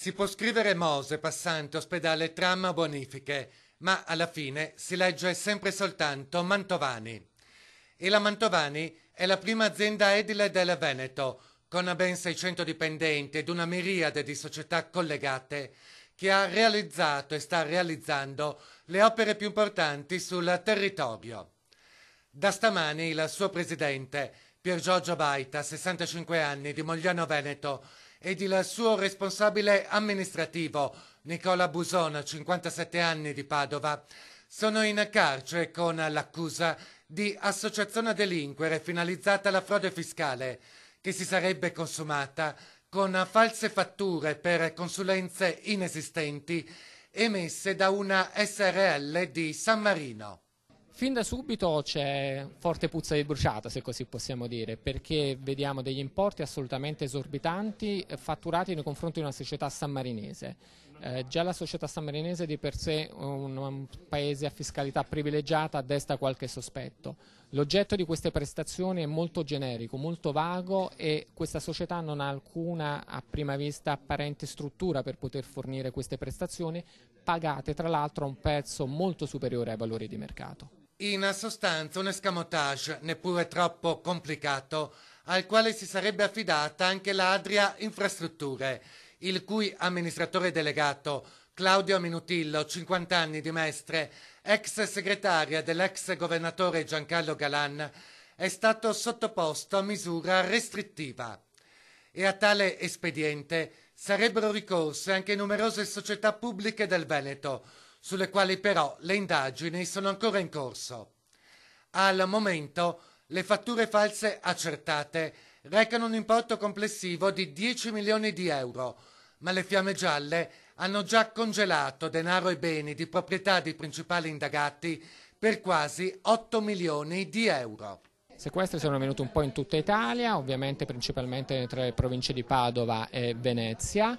Si può scrivere Mose, passante, ospedale, tram, bonifiche, ma alla fine si legge sempre soltanto Mantovani. E la Mantovani è la prima azienda edile del Veneto, con ben 600 dipendenti ed una miriade di società collegate, che ha realizzato e sta realizzando le opere più importanti sul territorio. Da stamani il suo presidente, Pier Giorgio Baita, 65 anni, di Mogliano Veneto, ed il suo responsabile amministrativo, Nicola Buson, 57 anni, di Padova, sono in carcere con l'accusa di associazione a delinquere finalizzata alla frode fiscale, che si sarebbe consumata con false fatture per consulenze inesistenti emesse da una SRL di San Marino. Fin da subito c'è forte puzza di bruciata, se così possiamo dire, perché vediamo degli importi assolutamente esorbitanti fatturati nei confronti di una società sammarinese. Già la società sammarinese di per sé, un paese a fiscalità privilegiata, desta qualche sospetto. L'oggetto di queste prestazioni è molto generico, molto vago e questa società non ha alcuna, a prima vista, apparente struttura per poter fornire queste prestazioni, pagate tra l'altro a un prezzo molto superiore ai valori di mercato. In sostanza un escamotage neppure troppo complicato, al quale si sarebbe affidata anche la Adria Infrastrutture, il cui amministratore delegato, Claudio Minutillo, 50 anni di Mestre, ex segretaria dell'ex governatore Giancarlo Galan, è stato sottoposto a misura restrittiva. E a tale espediente sarebbero ricorse anche numerose società pubbliche del Veneto, sulle quali però le indagini sono ancora in corso. Al momento le fatture false accertate recano un importo complessivo di 10 milioni di euro, ma le Fiamme Gialle hanno già congelato denaro e beni di proprietà dei principali indagati per quasi 8 milioni di euro. Sequestri sono venuti un po' in tutta Italia, ovviamente principalmente tra le province di Padova e Venezia,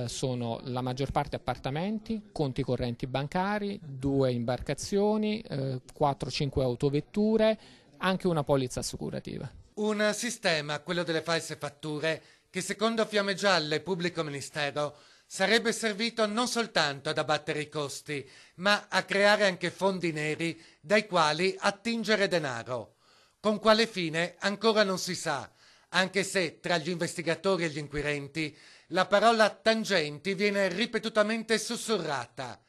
sono la maggior parte appartamenti, conti correnti bancari, 2 imbarcazioni, 4-5 autovetture, anche una polizza assicurativa. Un sistema, quello delle false fatture, che secondo Fiamme Gialle e Pubblico Ministero sarebbe servito non soltanto ad abbattere i costi, ma a creare anche fondi neri dai quali attingere denaro. Con quale fine ancora non si sa, anche se tra gli investigatori e gli inquirenti la parola tangenti viene ripetutamente sussurrata.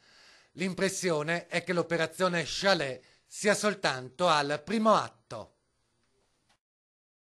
L'impressione è che l'operazione Chalet sia soltanto al primo atto.